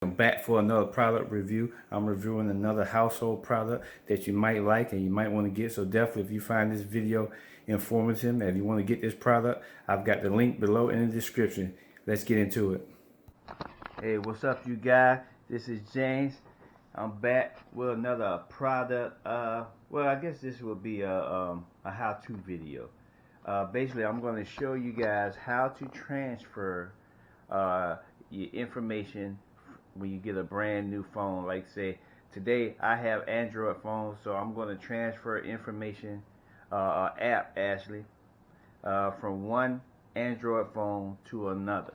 I'm back for another product review. I'm reviewing another household product that you might like and you might want to get. So definitely, if you find this video informative and you want to get this product, I've got the link below in the description. Let's get into it. Hey, what's up, you guys? This is James. I'm back with another product. Well, I guess this will be a how-to video. Basically, I'm going to show you guys how to transfer your information when you get a brand new phone. Like say today I have Android phone, so I'm going to transfer information, app actually, from one Android phone to another.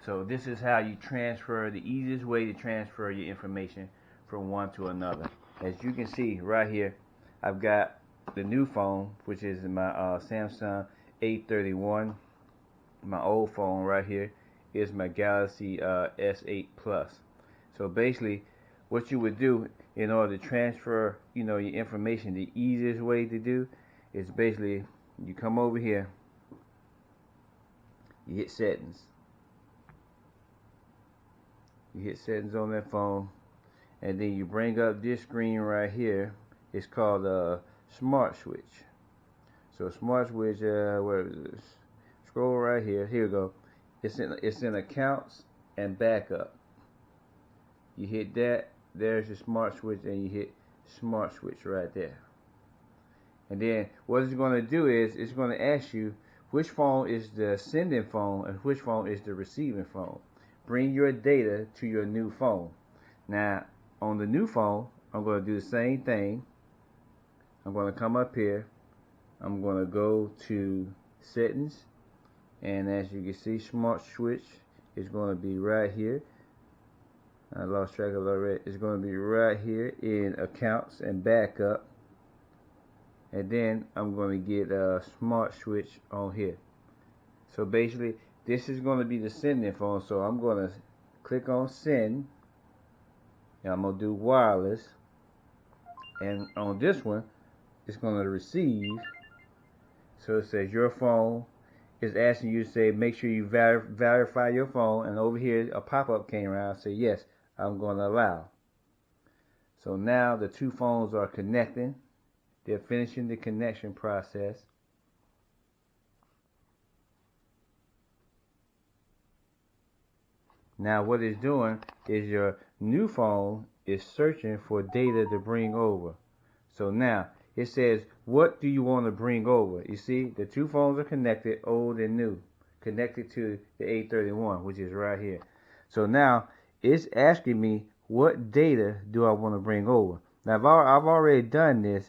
So this is how you transfer, the easiest way to transfer your information from one to another. As you can see right here, I've got the new phone, which is my Samsung A31. My old phone right here is my Galaxy S8 Plus. So basically, what you would do in order to transfer, your information, the easiest way to do is basically you come over here, you hit settings. You hit settings on that phone, and then you bring up this screen right here. It's called Smart Switch. So Smart Switch, where is this? Scroll right here. Here we go. It's in accounts and backup. You hit that. There's your Smart Switch, and you hit Smart Switch right there. And then what it's going to do is it's going to ask you which phone is the sending phone and which phone is the receiving phone. Bring your data to your new phone. Now, on the new phone, I'm going to do the same thing. I'm going to come up here. I'm going to go to settings. And as you can see, Smart Switch is going to be right here. I lost track of it already. It's going to be right here in accounts and backup. And then I'm going to get a Smart Switch on here. So basically, this is going to be the sending phone. So I'm going to click on send. And I'm going to do wireless. And on this one, it's going to receive. So it says your phone is asking you to say, make sure you verify your phone. And over here, a pop-up came around. Say, yes, I'm going to allow. So now the two phones are connecting. They're finishing the connection process. Now what it's doing is your new phone is searching for data to bring over. So now it says, what do you want to bring over? You see, the two phones are connected, old and new, connected to the A31, which is right here. So now it's asking me, what data do I want to bring over? Now I've already done this.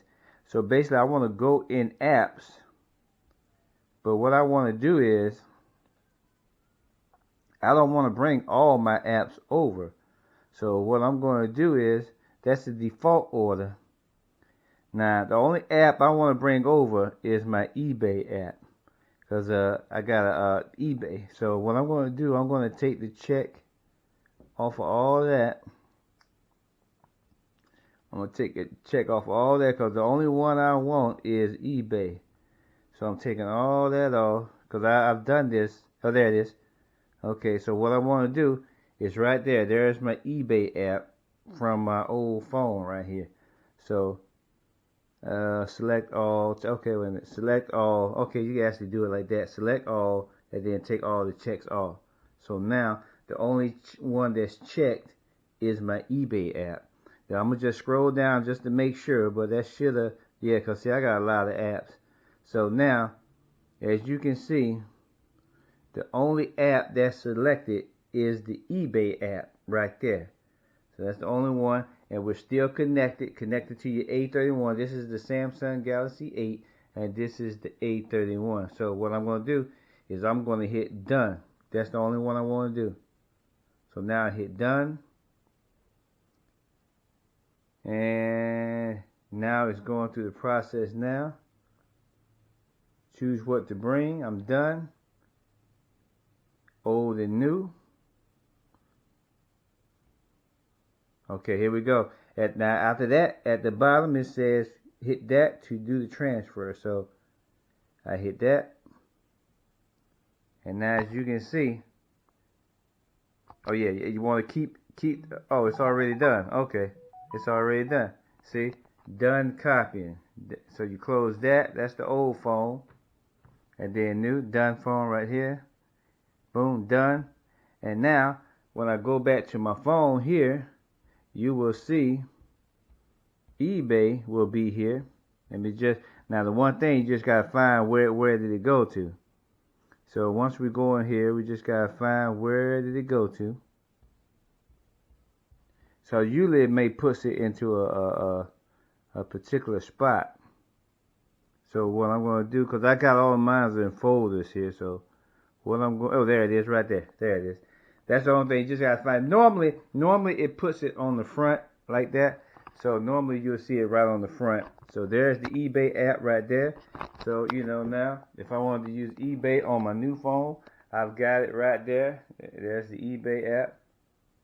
So basically I want to go in apps. But what I want to do is, I don't want to bring all my apps over. So what I'm going to do is, that's the default order. Now, the only app I want to bring over is my eBay app. Because I got a eBay. So what I'm going to do, I'm going to take the check off of all that. I'm going to take a check off of all that because the only one I want is eBay. So I'm taking all that off because I've done this. Oh, there it is. Okay, so what I want to do is right there. There's my eBay app from my old phone right here. So select all. Okay, wait a minute. Select all. Okay, you can actually do it like that. Select all and then take all the checks off. So now the only one that's checked is my eBay app. Now I'm going to just scroll down just to make sure, but that should have, yeah, because see, I got a lot of apps. So now, as you can see, the only app that's selected is the eBay app right there. So that's the only one, and we're still connected to your A31. This is the Samsung Galaxy 8, and this is the A31. So what I'm going to do is I'm going to hit done. That's the only one I want to do. So now I hit done. And now it's going through the process now. Choose what to bring. I'm done. Old and new. Okay, here we go. Now after that, at the bottom it says hit that to do the transfer. So I hit that. And now as you can see, oh yeah, you want to Oh, it's already done. Okay, it's already done. See, done copying. So you close that. That's the old phone, and then new done phone right here. Boom, done. And now when I go back to my phone here, you will see eBay will be here. And be just now the one thing you just gotta find where did it go to. So once we go in here, we just gotta find where did it go to. So usually it may push it into a particular spot. So what I'm going to do, because I got all of mine in folders here, so what I'm going, oh, there it is right there. There it is. That's the only thing. You just got to find. Normally it puts it on the front like that. So normally you'll see it right on the front. So there's the eBay app right there. So, you know, now if I wanted to use eBay on my new phone, I've got it right there. There's the eBay app.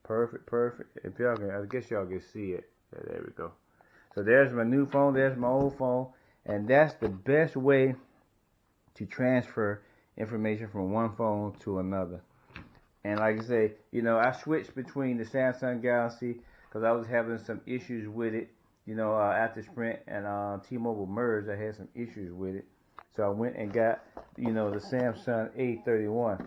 Perfect, perfect. If y'all can, I guess y'all can see it. There we go. So there's my new phone. There's my old phone. And that's the best way to transfer information from one phone to another. And like I say, you know, I switched between the Samsung Galaxy because I was having some issues with it. You know, after Sprint and T-Mobile merged, I had some issues with it. So I went and got, you know, the Samsung A31.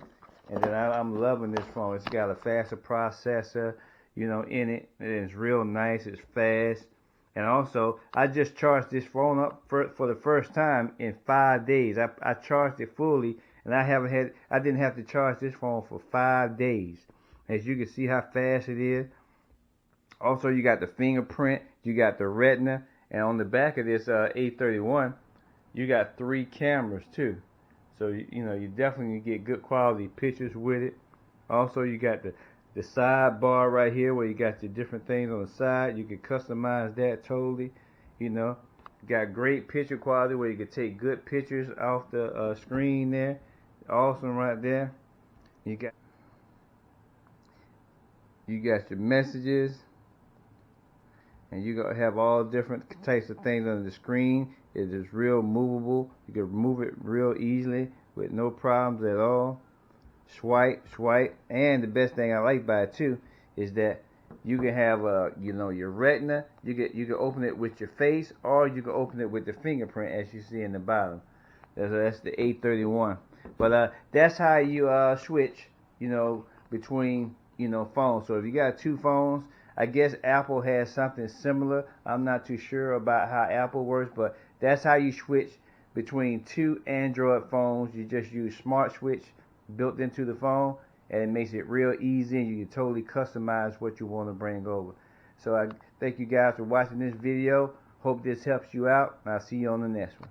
And then I'm loving this phone. It's got a faster processor, you know, in it. And it's real nice. It's fast. And also, I just charged this phone up for the first time in 5 days. I charged it fully, and I didn't have to charge this phone for 5 days. As you can see how fast it is. Also, you got the fingerprint, you got the retina, and on the back of this A31, you got 3 cameras too. So, you know, you definitely get good quality pictures with it. Also, you got the sidebar right here where you got your different things on the side. You can customize that totally. You know, you got great picture quality where you can take good pictures off the screen there. Awesome right there. You got your messages, and you gonna have all different types of things on the screen. It is real movable. You can move it real easily with no problems at all. Swipe, and the best thing I like about it too is that you can have you know, your retina. You can open it with your face, or you can open it with the fingerprint, as you see in the bottom. That's the A31. But that's how you switch, you know, between, you know, phones. So if you got 2 phones, I guess Apple has something similar. I'm not too sure about how Apple works, but that's how you switch between 2 Android phones. You just use Smart Switch built into the phone, and it makes it real easy, and you can totally customize what you want to bring over. So I thank you guys for watching this video. Hope this helps you out, and I'll see you on the next one.